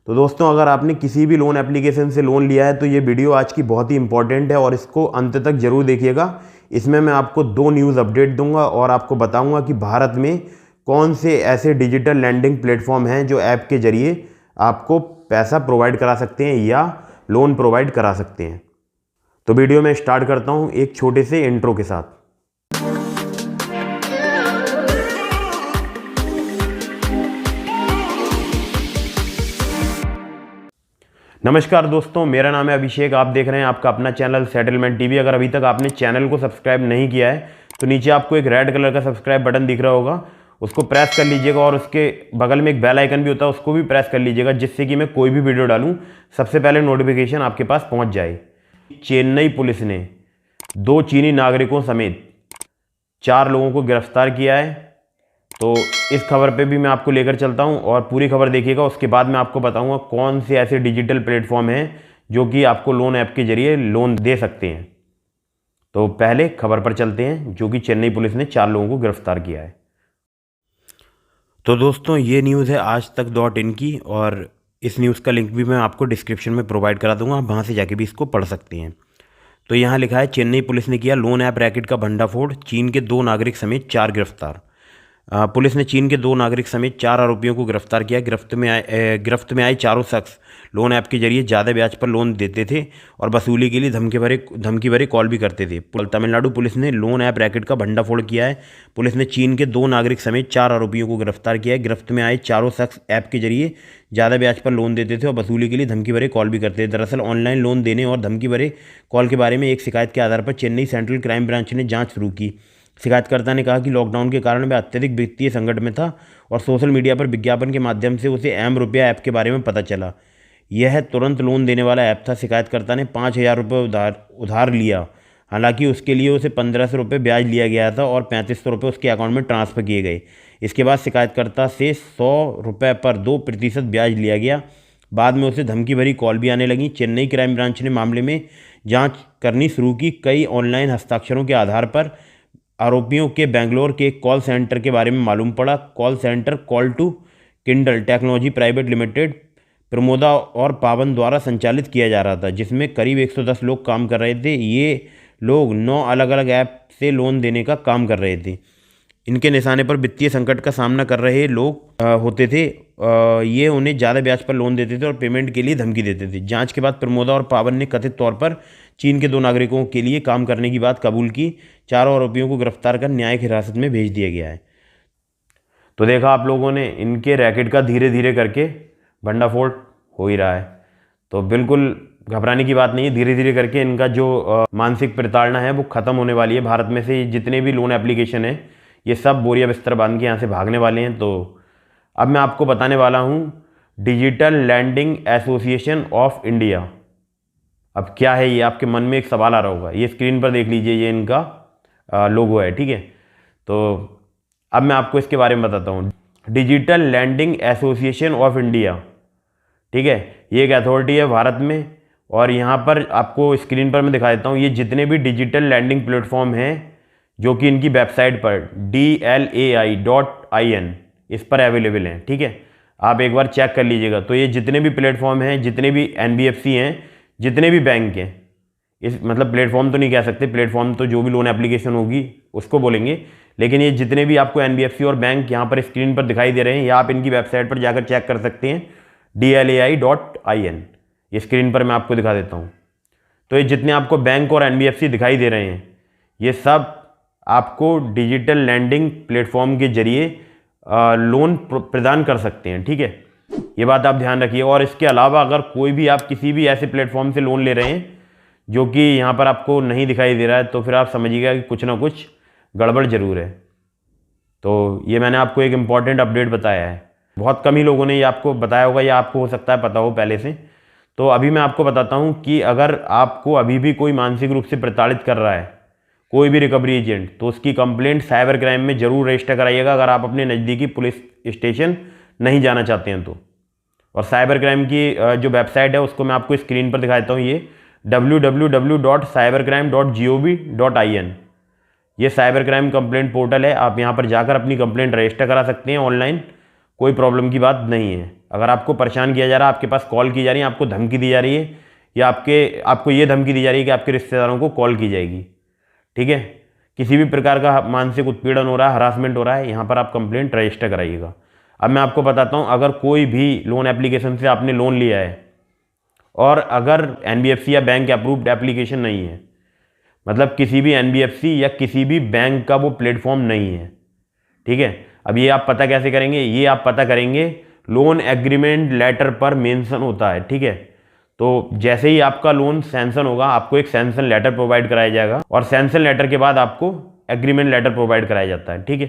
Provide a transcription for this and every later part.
तो दोस्तों, अगर आपने किसी भी लोन एप्लीकेशन से लोन लिया है तो ये वीडियो आज की बहुत ही इंपॉर्टेंट है और इसको अंत तक जरूर देखिएगा। इसमें मैं आपको 2 न्यूज़ अपडेट दूंगा और आपको बताऊंगा कि भारत में कौन से ऐसे डिजिटल लैंडिंग प्लेटफॉर्म हैं जो ऐप के जरिए आपको पैसा प्रोवाइड करा सकते हैं या लोन प्रोवाइड करा सकते हैं। तो वीडियो में स्टार्ट करता हूँ एक छोटे से इंट्रो के साथ। नमस्कार दोस्तों, मेरा नाम है अभिषेक। आप देख रहे हैं आपका अपना चैनल सेटलमेंट टीवी। अगर अभी तक आपने चैनल को सब्सक्राइब नहीं किया है तो नीचे आपको एक रेड कलर का सब्सक्राइब बटन दिख रहा होगा, उसको प्रेस कर लीजिएगा और उसके बगल में एक बेल आइकन भी होता है, उसको भी प्रेस कर लीजिएगा, जिससे कि मैं कोई भी वीडियो डालूं सबसे पहले नोटिफिकेशन आपके पास पहुंच जाए। चेन्नई पुलिस ने 2 चीनी नागरिकों समेत 4 लोगों को गिरफ्तार किया है। तो इस खबर पे भी मैं आपको लेकर चलता हूं और पूरी खबर देखिएगा। उसके बाद मैं आपको बताऊंगा कौन से ऐसे डिजिटल प्लेटफॉर्म हैं जो कि आपको लोन ऐप के जरिए लोन दे सकते हैं। तो पहले खबर पर चलते हैं, जो कि चेन्नई पुलिस ने 4 लोगों को गिरफ्तार किया है। तो दोस्तों, ये न्यूज़ है aajtak.in की और इस न्यूज़ का लिंक भी मैं आपको डिस्क्रिप्शन में प्रोवाइड करा दूंगा, आप वहाँ से जाके भी इसको पढ़ सकते हैं। तो यहाँ लिखा है, चेन्नई पुलिस ने किया लोन ऐप रैकेट का भंडाफोड़, चीन के 2 नागरिक समेत 4 गिरफ्तार। पुलिस ने चीन के 2 नागरिक समेत 4 आरोपियों को गिरफ्तार किया। गिरफ्त में आए चारों शख्स लोन ऐप के जरिए ज़्यादा ब्याज पर लोन देते थे और वसूली के लिए धमकी भरे कॉल भी करते थे। तमिलनाडु पुलिस ने लोन ऐप रैकेट का भंडाफोड़ किया है। पुलिस ने चीन के 2 नागरिक समेत 4 आरोपियों को गिरफ्तार किया है। गिरफ्त में आए चारों शख्स ऐप के जरिए ज़्यादा ब्याज पर लोन देते थे और वसूली के लिए धमकी भरे कॉल भी करते थे। दरअसल ऑनलाइन लोन देने और धमकी भरे कॉल के बारे में एक शिकायत के आधार पर चेन्नई सेंट्रल क्राइम ब्रांच ने जाँच शुरू की। शिकायतकर्ता ने कहा कि लॉकडाउन के कारण वह अत्यधिक वित्तीय संकट में था और सोशल मीडिया पर विज्ञापन के माध्यम से उसे ₹रुपया ऐप के बारे में पता चला। यह तुरंत लोन देने वाला ऐप था। शिकायतकर्ता ने ₹5000 उधार लिया। हालांकि उसके लिए उसे ₹1500 ब्याज लिया गया था और ₹3500 उसके अकाउंट में ट्रांसफ़र किए गए। इसके बाद शिकायतकर्ता से ₹100 पर 2% ब्याज लिया गया। बाद में उसे धमकी भरी कॉल भी आने लगी। चेन्नई क्राइम ब्रांच ने मामले में जाँच करनी शुरू की। कई ऑनलाइन हस्ताक्षरों के आधार पर आरोपियों के बेंगलोर के एक कॉल सेंटर के बारे में मालूम पड़ा। Call centre call to Kindle technology private limited Pramoda और पावन द्वारा संचालित किया जा रहा था, जिसमें करीब 110 लोग काम कर रहे थे। ये लोग 9 अलग अलग ऐप से लोन देने का काम कर रहे थे। इनके निशाने पर वित्तीय संकट का सामना कर रहे लोग होते थे। ये उन्हें ज़्यादा ब्याज पर लोन देते थे और पेमेंट के लिए धमकी देते थे। जांच के बाद प्रमोदा और पावन ने कथित तौर पर चीन के 2 नागरिकों के लिए काम करने की बात कबूल की। चारों आरोपियों को गिरफ्तार कर न्यायिक हिरासत में भेज दिया गया है। तो देखा आप लोगों ने, इनके रैकेट का धीरे धीरे करके भंडाफोड़ हो ही रहा है। तो बिल्कुल घबराने की बात नहीं है, धीरे धीरे करके इनका जो मानसिक प्रताड़ना है वो ख़त्म होने वाली है। भारत में से जितने भी लोन एप्लीकेशन है ये सब बोरिया बिस्तर बांध के यहाँ से भागने वाले हैं। तो अब मैं आपको बताने वाला हूँ digital landing association of India. अब क्या है ये, आपके मन में एक सवाल आ रहा होगा। ये स्क्रीन पर देख लीजिए, ये इनका लोगो है, ठीक है। तो अब मैं आपको इसके बारे में बताता हूँ। Digital landing association of India, ठीक है, ये एक अथॉरिटी है भारत में और यहाँ पर आपको स्क्रीन पर मैं दिखा देता हूँ। ये जितने भी डिजिटल लैंडिंग प्लेटफॉर्म हैं जो कि इनकी वेबसाइट पर DLAI.in इस पर अवेलेबल हैं, ठीक है। आप एक बार चेक कर लीजिएगा। तो ये जितने भी प्लेटफॉर्म हैं, जितने भी NBFC हैं, जितने भी बैंक हैं, इस मतलब प्लेटफॉर्म तो नहीं कह सकते, प्लेटफॉर्म तो जो भी लोन एप्लीकेशन होगी उसको बोलेंगे, लेकिन ये जितने भी आपको NBFC और बैंक यहाँ पर स्क्रीन पर दिखाई दे रहे हैं, या आप इनकी वेबसाइट पर जाकर चेक कर सकते हैं DLAI.in। ये स्क्रीन पर मैं आपको दिखा देता हूँ। तो ये जितने आपको बैंक और NBFC दिखाई दे रहे हैं, ये सब आपको डिजिटल लैंडिंग प्लेटफॉर्म के जरिए लोन प्रदान कर सकते हैं, ठीक है। ये बात आप ध्यान रखिए। और इसके अलावा अगर कोई भी आप किसी भी ऐसे प्लेटफॉर्म से लोन ले रहे हैं जो कि यहाँ पर आपको नहीं दिखाई दे रहा है, तो फिर आप समझिएगा कि कुछ ना कुछ गड़बड़ ज़रूर है। तो ये मैंने आपको एक इम्पॉर्टेंट अपडेट बताया है। बहुत कम ही लोगों ने ये आपको बताया होगा या आपको हो सकता है पता हो पहले से। तो अभी मैं आपको बताता हूँ कि अगर आपको अभी भी कोई मानसिक रूप से प्रताड़ित कर रहा है कोई भी रिकवरी एजेंट, तो उसकी कंप्लेंट साइबर क्राइम में जरूर रजिस्टर कराइएगा अगर आप अपने नज़दीकी पुलिस स्टेशन नहीं जाना चाहते हैं तो। और साइबर क्राइम की जो वेबसाइट है उसको मैं आपको स्क्रीन पर दिखा देता हूँ। ये www.cybercrime.gov.in ये साइबर क्राइम कंप्लेंट पोर्टल है। आप यहाँ पर जाकर अपनी कंप्लेंट रजिस्टर करा सकते हैं ऑनलाइन, कोई प्रॉब्लम की बात नहीं है। अगर आपको परेशान किया जा रहा है, आपके पास कॉल की जा रही है, आपको धमकी दी जा रही है, या आपको ये धमकी दी जा रही है कि आपके रिश्तेदारों को कॉल की जाएगी, ठीक है, किसी भी प्रकार का मानसिक उत्पीड़न हो रहा है, हरासमेंट हो रहा है, यहाँ पर आप कंप्लेंट रजिस्टर कराइएगा। अब मैं आपको बताता हूँ, अगर कोई भी लोन एप्लीकेशन से आपने लोन लिया है और अगर NBFC या बैंक अप्रूव्ड एप्लीकेशन नहीं है, मतलब किसी भी NBFC या किसी भी बैंक का वो प्लेटफॉर्म नहीं है, ठीक है। अब ये आप पता कैसे करेंगे? ये आप पता करेंगे, लोन एग्रीमेंट लेटर पर मेंशन होता है, ठीक है। तो जैसे ही आपका लोन सैंक्शन होगा, आपको एक सैंक्शन लेटर प्रोवाइड कराया जाएगा और सैंक्शन लेटर के बाद आपको एग्रीमेंट लेटर प्रोवाइड कराया जाता है, ठीक है।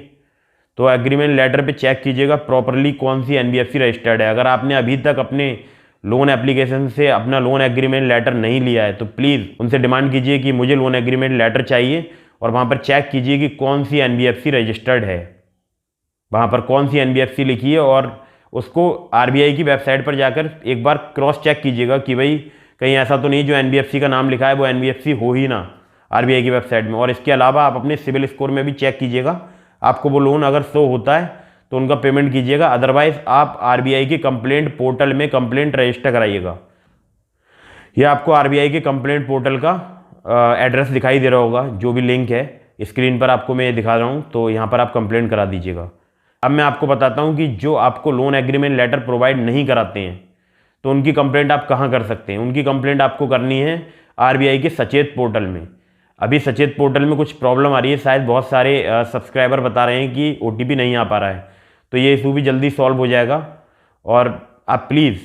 तो एग्रीमेंट लेटर पे चेक कीजिएगा प्रॉपरली कौन सी NBFC रजिस्टर्ड है। अगर आपने अभी तक अपने लोन एप्लीकेशन से अपना लोन एग्रीमेंट लेटर नहीं लिया है तो प्लीज़ उनसे डिमांड कीजिए कि मुझे लोन एग्रीमेंट लेटर चाहिए, और वहाँ पर चेक कीजिए कि कौन सी NBFC रजिस्टर्ड है, वहाँ पर कौन सी NBFC लिखी है, और उसको RBI की वेबसाइट पर जाकर एक बार क्रॉस चेक कीजिएगा कि भाई कहीं ऐसा तो नहीं जो NBFC का नाम लिखा है वो NBFC हो ही ना RBI की वेबसाइट में। और इसके अलावा आप अपने सिविल स्कोर में भी चेक कीजिएगा, आपको वो लोन अगर शो होता है तो उनका पेमेंट कीजिएगा, अदरवाइज आप RBI के कंप्लेंट पोर्टल में कंप्लेंट रजिस्टर कराइएगा। यह आपको RBI के कंप्लेंट पोर्टल का एड्रेस दिखाई दे रहा होगा, जो भी लिंक है स्क्रीन पर आपको मैं दिखा रहा हूँ, तो यहाँ पर आप कंप्लेंट करा दीजिएगा। अब मैं आपको बताता हूँ कि जो आपको लोन एग्रीमेंट लेटर प्रोवाइड नहीं कराते हैं तो उनकी कंप्लेंट आप कहाँ कर सकते हैं। उनकी कंप्लेंट आपको करनी है RBI के सचेत पोर्टल में। अभी सचेत पोर्टल में कुछ प्रॉब्लम आ रही है, शायद बहुत सारे सब्सक्राइबर बता रहे हैं कि OTP नहीं आ पा रहा है, तो ये इशू भी जल्दी सॉल्व हो जाएगा। और आप प्लीज़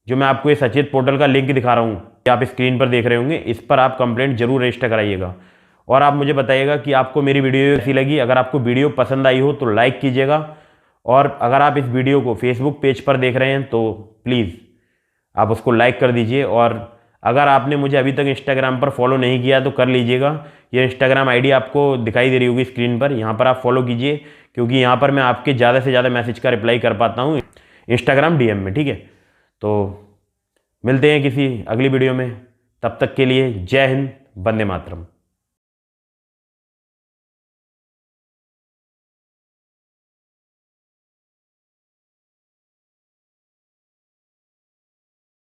जो मैं आपको ये सचेत पोर्टल का लिंक दिखा रहा हूँ, आप स्क्रीन पर देख रहे होंगे, इस पर आप कंप्लेंट जरूर रजिस्टर कराइएगा। और आप मुझे बताइएगा कि आपको मेरी वीडियो कैसी लगी। अगर आपको वीडियो पसंद आई हो तो लाइक कीजिएगा, और अगर आप इस वीडियो को फेसबुक पेज पर देख रहे हैं तो प्लीज़ आप उसको लाइक कर दीजिए। और अगर आपने मुझे अभी तक इंस्टाग्राम पर फॉलो नहीं किया तो कर लीजिएगा। ये इंस्टाग्राम ID आपको दिखाई दे रही होगी स्क्रीन पर, यहाँ पर आप फॉलो कीजिए, क्योंकि यहाँ पर मैं आपके ज़्यादा से ज़्यादा मैसेज का रिप्लाई कर पाता हूँ इंस्टाग्राम DM में, ठीक है। तो मिलते हैं किसी अगली वीडियो में, तब तक के लिए जय हिंद, वंदे मातरम।